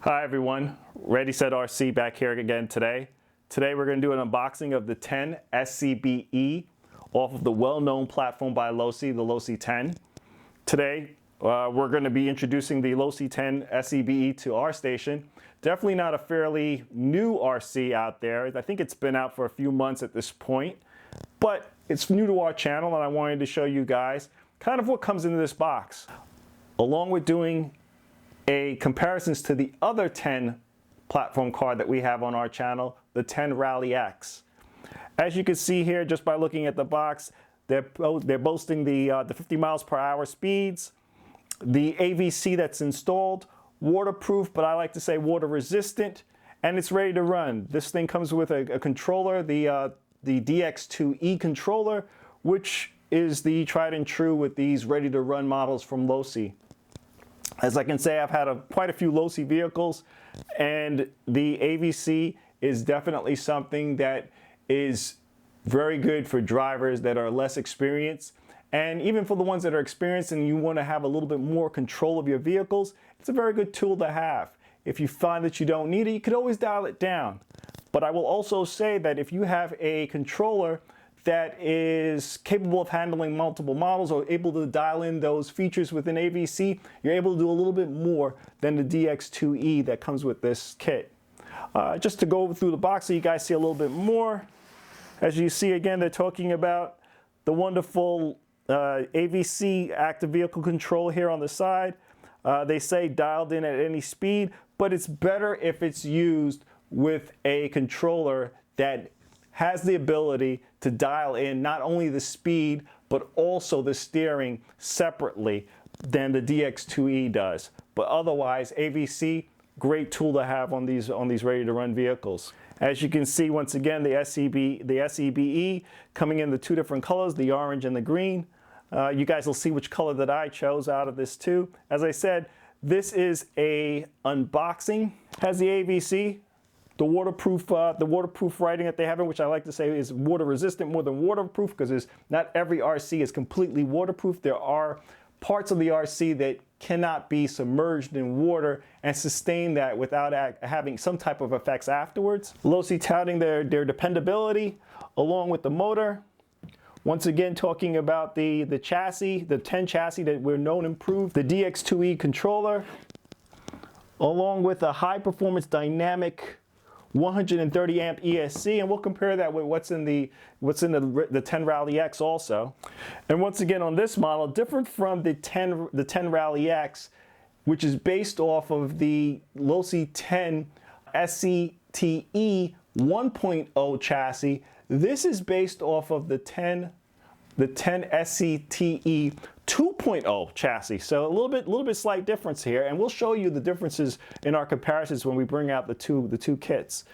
Hi everyone, Ready Set RC back here again today. Today we're going to do an unboxing of the Ten SCBE off of the well-known platform by Losi, the Losi 10. Today we're going to be introducing the Losi 10 SCBE to our station. Definitely not a fairly new RC out there. I think it's been out for a few months at this point, but it's new to our channel and I wanted to show you guys kind of what comes into this box. Along with doing a comparisons to the other 10 platform card that we have on our channel, the 10 Rally X. As you can see here, just by looking at the box, they're boasting the 50 miles per hour speeds, the AVC that's installed, waterproof, but I like to say water resistant, and it's ready to run. This thing comes with a controller, the DX2E controller, which is the tried and true with these ready to run models from Losi. As I can say, I've had quite a few Losi vehicles, and the AVC is definitely something that is very good for drivers that are less experienced. And even for the ones that are experienced and you want to have a little bit more control of your vehicles, it's a very good tool to have. If you find that you don't need it, you could always dial it down. But I will also say that if you have a controller that is capable of handling multiple models or able to dial in those features within AVC, you're able to do a little bit more than the DX2E that comes with this kit. Just to go through the box so you guys see a little bit more. As you see, again, they're talking about the wonderful AVC active vehicle control here on the side. They say dialed in at any speed, but it's better if it's used with a controller that has the ability to dial in not only the speed, but also the steering separately than the DX2E does. But otherwise, AVC, great tool to have on these ready-to-run vehicles. As you can see, once again, the SCBE coming in the two different colors, the orange and the green. You guys will see which color that I chose out of this too. As I said, this is a unboxing. Has the AVC. The waterproof writing that they have in, which I like to say is water resistant more than waterproof, because not every RC is completely waterproof. There are parts of the RC that cannot be submerged in water and sustain that without having some type of effects afterwards. Losi touting their dependability along with the motor. Once again, talking about the chassis, the 10 chassis that we're known improved, the DX2E controller, along with a high performance dynamic 130 amp ESC, and we'll compare that with what's in the 10 Rally X also. And once again, on this model, different from the 10 Rally X, which is based off of the Losi 10 SCTE 1.0 chassis, this is based off of the 10 SCTE 2.0 chassis. So a little bit slight difference here, and we'll show you the differences in our comparisons when we bring out the two kits.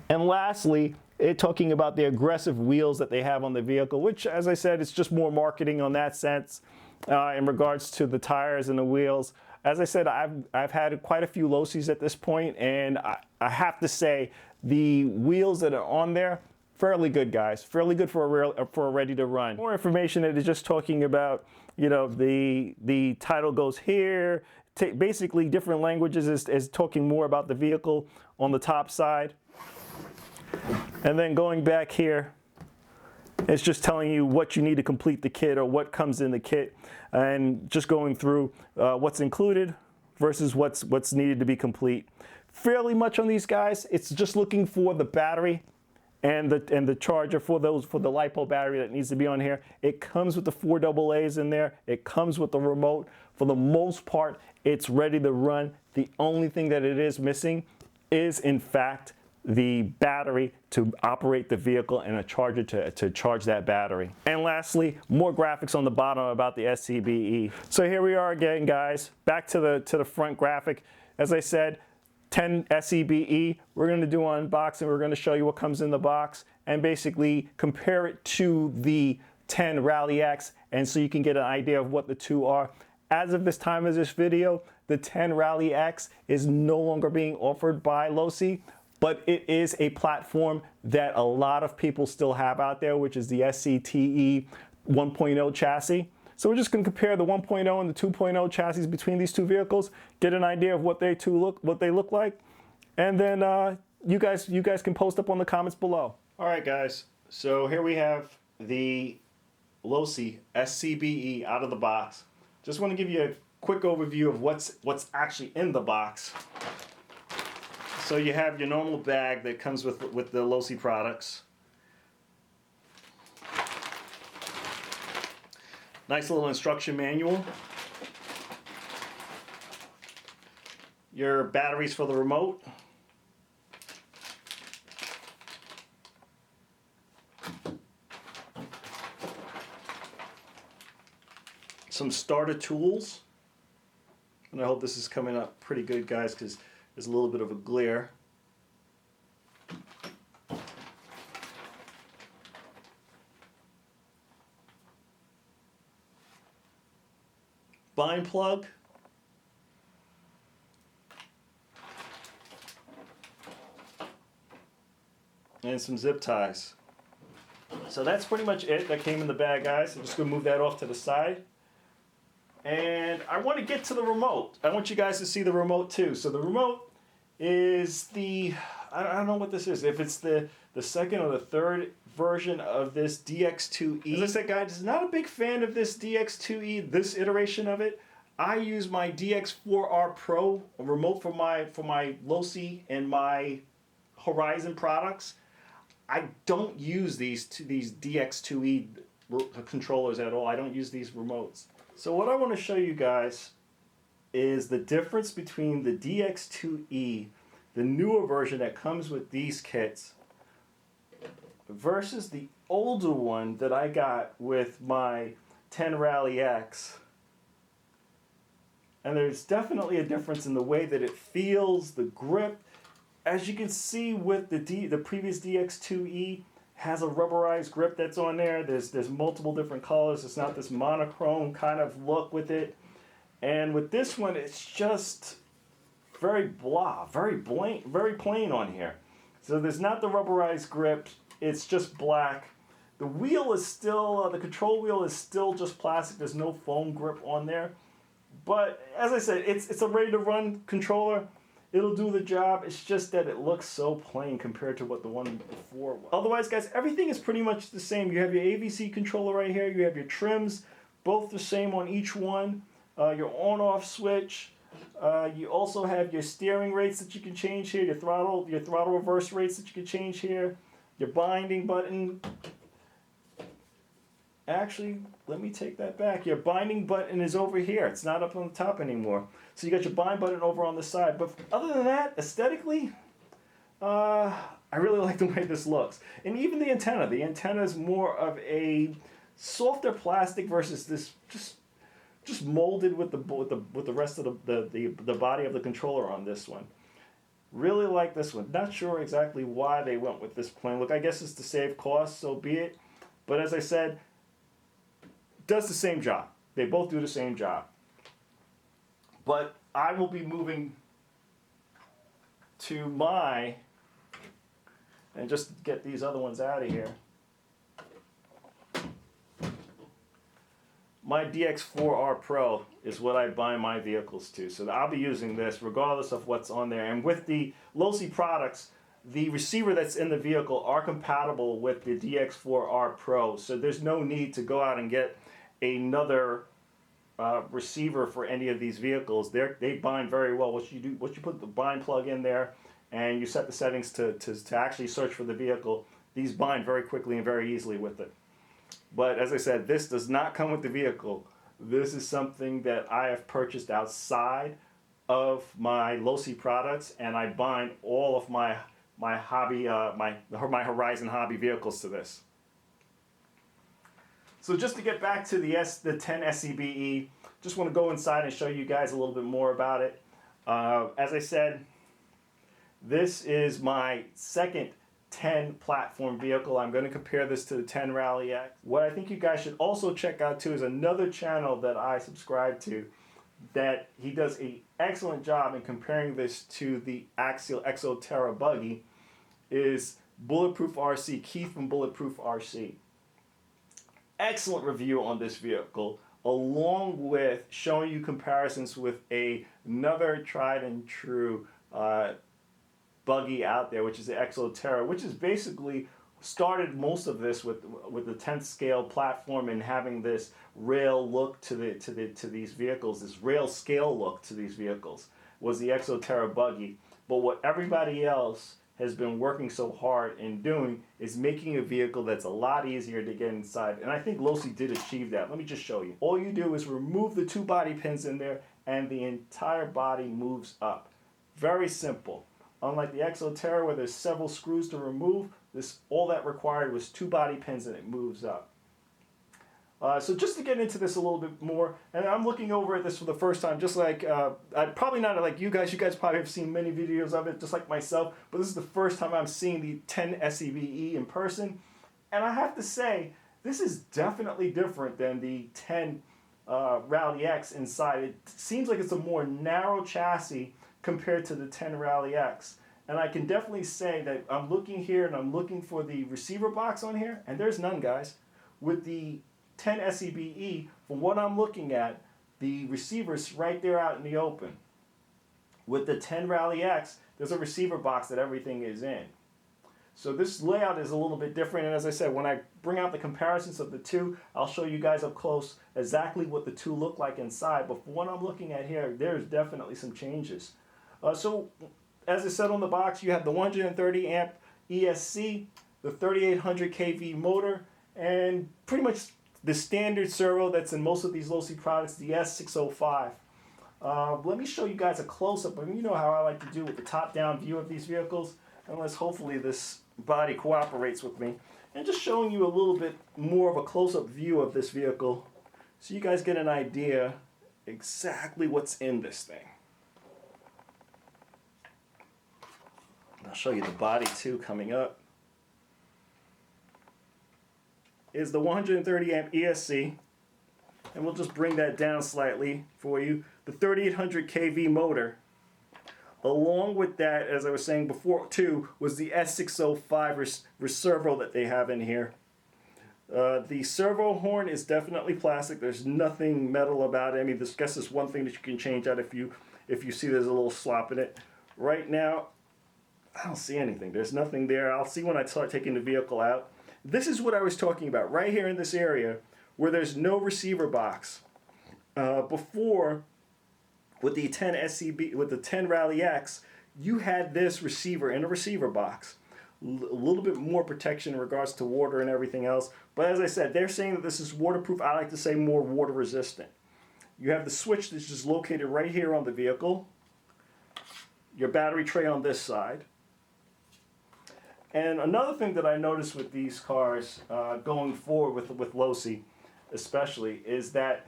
And lastly, talking about the aggressive wheels that they have on the vehicle, which, as I said, it's just more marketing on that sense in regards to the tires and the wheels. As I said, I've had quite a few Losis at this point, and I have to say the wheels that are on there, fairly good, guys. Fairly good for a ready to run. More information that is just talking about, you know, the title goes here. Basically, different languages is talking more about the vehicle on the top side. And then going back here, it's just telling you what you need to complete the kit or what comes in the kit, and just going through what's included versus what's needed to be complete. Fairly much on these guys, it's just looking for the battery and the charger for the LiPo battery that needs to be on here. It comes with the 4 AA's in there. It comes with the remote. For the most part, it's ready to run. The only thing that it is missing is, in fact, the battery to operate the vehicle and a charger to charge that battery. And lastly, more graphics on the bottom about the SCBE. So here we are again, guys. Back to the front graphic. As I said, 10 SCBE, we're going to do an unboxing. We're going to show you what comes in the box and basically compare it to the 10 Rally X, and so you can get an idea of what the two are. As of this time of this video, the 10 Rally X is no longer being offered by Losi, but it is a platform that a lot of people still have out there, which is the SCTE 1.0 chassis. So we're just going to compare the 1.0 and the 2.0 chassis between these two vehicles, get an idea of what they look like, and then you guys can post up on the comments below. All right, guys. So here we have the Losi SCBE out of the box. Just want to give you a quick overview of what's actually in the box. So you have your normal bag that comes with the Losi products. Nice little instruction manual. Your batteries for the remote. Some starter tools. And I hope this is coming up pretty good, guys, because there's a little bit of a glare. Bind plug. And some zip ties. So that's pretty much it that came in the bag, guys. I'm just going to move that off to the side. And I want to get to the remote. I want you guys to see the remote too. So the remote is the, I don't know what this is. If it's the second or the third version of this DX2E. As I said, guys, I'm not a big fan of this DX2E, this iteration of it. I use my DX4R Pro remote for my Losi and my Horizon products. I don't use these DX2E controllers at all. I don't use these remotes. So what I want to show you guys is the difference between the DX2E, the newer version that comes with these kits, versus the older one that I got with my 10 Rally X. And there's definitely a difference in the way that it feels, the grip. As you can see with the previous DX2E, has a rubberized grip that's on there. There's multiple different colors. It's not this monochrome kind of look with it. And with this one, it's just very blah, very plain on here. So there's not the rubberized grip. It's just black. The wheel is still, the control wheel is still just plastic. There's no foam grip on there. But as I said, it's a ready-to-run controller. It'll do the job. It's just that it looks so plain compared to what the one before was. Otherwise, guys, everything is pretty much the same. You have your AVC controller right here. You have your trims, both the same on each one. Your on-off switch. You also have your steering rates that you can change here. Your throttle reverse rates that you can change here. Your binding button. Actually, let me take that back. Your binding button is over here. It's not up on the top anymore. So you got your bind button over on the side. But other than that, aesthetically, I really like the way this looks. And even the antenna. The antenna is more of a softer plastic versus this just molded with the rest of the body of the controller on this one. Really like this one. Not sure exactly why they went with this plain look. I guess it's to save costs, so be it. But as I said, does the same job. They both do the same job. But I will be moving to my, and just get these other ones out of here, my DX4R Pro is what I bind my vehicles to. So I'll be using this regardless of what's on there. And with the Losi products, the receiver that's in the vehicle are compatible with the DX4R Pro. So there's no need to go out and get another receiver for any of these vehicles. They bind very well. What you put the bind plug in there and you set the settings to actually search for the vehicle, these bind very quickly and very easily with it. But as I said, this does not come with the vehicle. This is something that I have purchased outside of my Losi products, and I bind all of my hobby, my Horizon hobby vehicles to this. So just to get back to the 10 SCBE, just want to go inside and show you guys a little bit more about it. As I said, this is my second 10 platform vehicle. I'm going to compare this to the 10 Rally X. What I think you guys should also check out too is another channel that I subscribe to, that he does an excellent job in comparing this to the Axial Exoterra buggy, is Bulletproof RC, Keith from Bulletproof RC. Excellent review on this vehicle. along with showing you comparisons with another tried and true buggy out there, which is the Exoterra, which is basically started most of this with the 10th scale platform and having this rail look to these vehicles, this rail scale look to these vehicles, was the Exoterra buggy. But what everybody else has been working so hard in doing is making a vehicle that's a lot easier to get inside. And I think Losi did achieve that. Let me just show you. All you do is remove the 2 body pins in there and the entire body moves up. Very simple. Unlike the Exoterra where there's several screws to remove, all that required was 2 body pins and it moves up. So just to get into this a little bit more, and I'm looking over at this for the first time, just like, I'm probably not like you guys probably have seen many videos of it, just like myself, but this is the first time I'm seeing the 10 SCBE in person, and I have to say, this is definitely different than the 10 Rally X inside. It seems like it's a more narrow chassis compared to the 10 Rally X. And I can definitely say that I'm looking here and I'm looking for the receiver box on here, and there's none, guys. With the 10 SCBE, from what I'm looking at, the receiver's right there out in the open. With the 10 Rally X, there's a receiver box that everything is in. So this layout is a little bit different, and as I said, when I bring out the comparisons of the two, I'll show you guys up close exactly what the two look like inside. But from what I'm looking at here, there's definitely some changes. So as I said on the box, you have the 130 amp ESC, the 3800 kV motor, and pretty much the standard servo that's in most of these Losi products, the S605. Let me show you guys a close-up. I mean, you know how I like to do with the top-down view of these vehicles, unless hopefully this body cooperates with me. And just showing you a little bit more of a close-up view of this vehicle so you guys get an idea exactly what's in this thing. I'll show you the body too coming up. Is the 130 amp ESC, and we'll just bring that down slightly for you. The 3800 kV motor. Along with that, as I was saying before too, was the S605 servo that they have in here. The servo horn is definitely plastic. There's nothing metal about it. I mean, I guess this one thing that you can change out if you see there's a little slop in it. Right now, I don't see anything. There's nothing there. I'll see when I start taking the vehicle out. This is what I was talking about right here in this area where there's no receiver box. Before, with the 10 SCB, with the 10 Rally X, you had this receiver in a receiver box. A little bit more protection in regards to water and everything else. But as I said, they're saying that this is waterproof. I like to say more water resistant. You have the switch that's just located right here on the vehicle. Your battery tray on this side. And another thing that I noticed with these cars going forward with Losi especially is that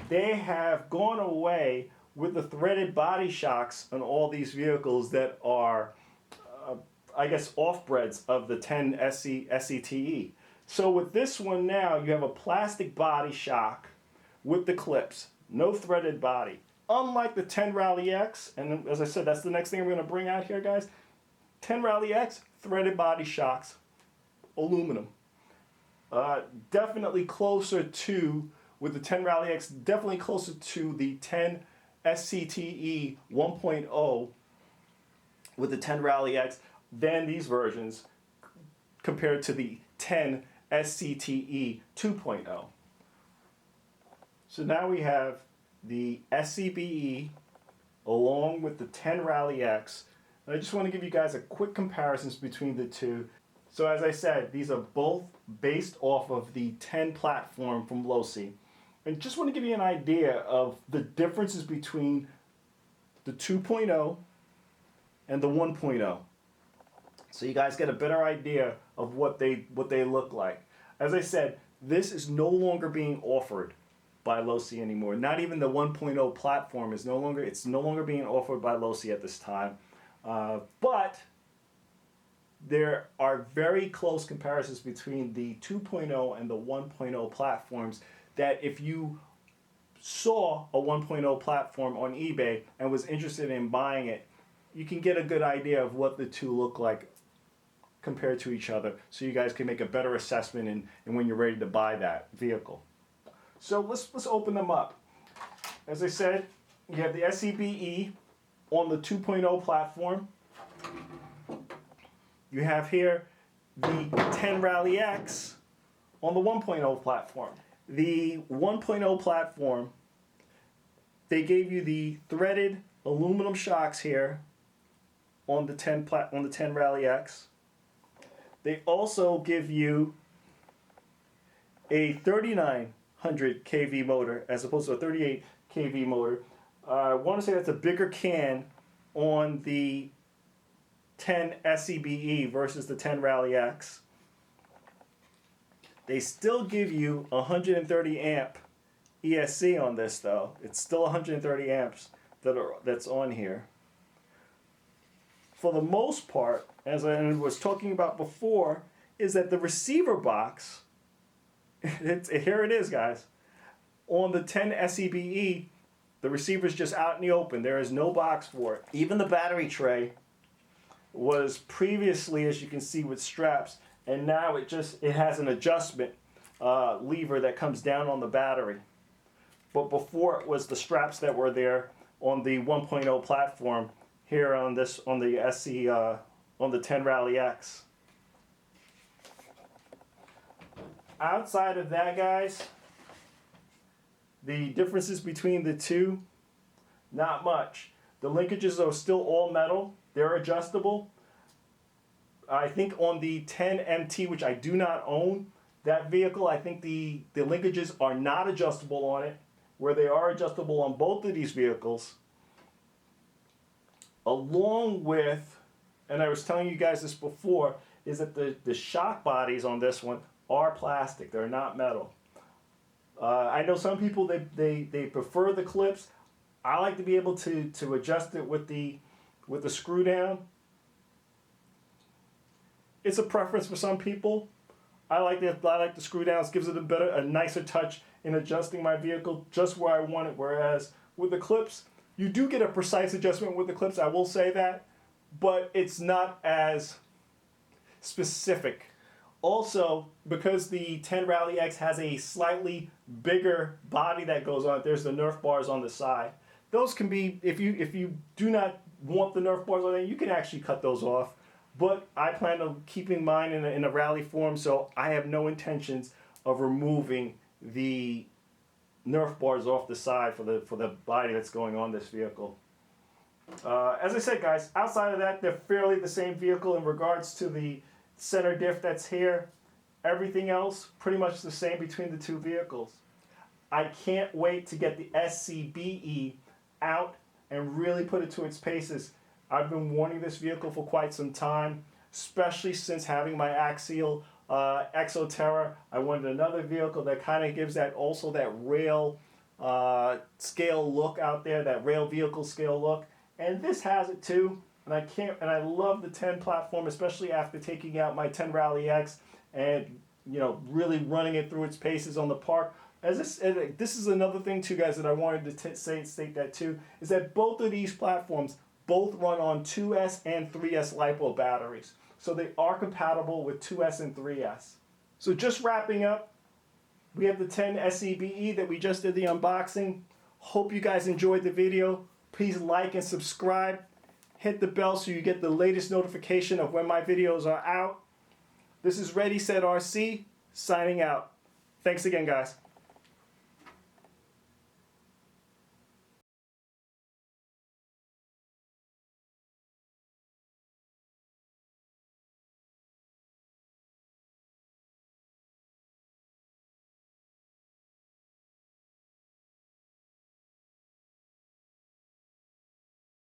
they have gone away with the threaded body shocks on all these vehicles that are, I guess, off-breds of the 10 SCTE. So with this one now, you have a plastic body shock with the clips, no threaded body. Unlike the 10 Rally X, and as I said, that's the next thing I'm going to bring out here, guys. 10 Rally X, threaded body shocks, aluminum. Definitely closer to, with the 10 Rally X, definitely closer to the 10 SCTE 1.0 with the 10 Rally X than these versions compared to the 10 SCTE 2.0. So now we have the SCBE along with the 10 Rally X. And I just want to give you guys a quick comparisons between the two. So as I said, these are both based off of the 10 platform from Losi. And just want to give you an idea of the differences between the 2.0 and the 1.0. So you guys get a better idea of what they look like. As I said, this is no longer being offered by Losi anymore. Not even the 1.0 platform is no longer being offered by Losi at this time. But there are very close comparisons between the 2.0 and the 1.0 platforms that if you saw a 1.0 platform on eBay and was interested in buying it, you can get a good idea of what the two look like compared to each other so you guys can make a better assessment and when you're ready to buy that vehicle. So let's open them up. As I said, you have the SCBE on the 2.0 platform. You have here the 10 Rally X on the 1.0 platform. The 1.0 platform, they gave you the threaded aluminum shocks here on the 10 Rally X. They also give you a 3900 kV motor as opposed to a 38 kV motor. I want to say that's a bigger can on the 10 SCBE versus the 10 Rally X. They still give you 130 amp ESC on this though. It's still 130 amps that's on here. For the most part, as I was talking about before, is that the receiver box, here it is guys, on the 10 SCBE, the receiver's just out in the open. There is no box for it. Even the battery tray was previously, as you can see, with straps, and now it has an adjustment lever that comes down on the battery. But before it was the straps that were there on the 1.0 platform here on the on the 10 Rally X. Outside of that, guys, the differences between the two, not much. The linkages are still all metal. They're adjustable. I think on the 10 MT, which I do not own, that vehicle, I think the linkages are not adjustable on it, where they are adjustable on both of these vehicles. Along with, and I was telling you guys this before, is that the shock bodies on this one are plastic. They're not metal. I know some people, they prefer the clips. I like to be able to adjust it with the screw down. It's a preference for some people. I like the screw downs. Gives it a nicer touch in adjusting my vehicle just where I want it. Whereas with the clips, you do get a precise adjustment with the clips. I will say that, but it's not as specific. Also, because the 10 Rally X has a slightly bigger body that goes on it, there's the Nerf bars on the side. Those can be, if you do not want the Nerf bars on it, you can actually cut those off. But I plan on keeping mine in a rally form, so I have no intentions of removing the Nerf bars off the side for the body that's going on this vehicle. As I said, guys, outside of that, they're fairly the same vehicle in regards to the center diff that's here. Everything else pretty much the same between the two vehicles. I can't wait to get the SCBE out and really put it to its paces. I've been wanting this vehicle for quite some time, especially since having my Axial Exoterra. I wanted another vehicle that kind of gives that rail scale look out there, that rail vehicle scale look, and this has it too. And I love the 10 platform, especially after taking out my 10 Rally X and really running it through its paces on the park. This is another thing too, guys, that I wanted to state that too, is that both of these platforms both run on 2S and 3S LiPo batteries. So they are compatible with 2S and 3S. So just wrapping up, we have the 10 SCBE that we just did the unboxing. Hope you guys enjoyed the video. Please like and subscribe. Hit the bell so you get the latest notification of when my videos are out. This is Ready Set RC signing out. Thanks again, guys.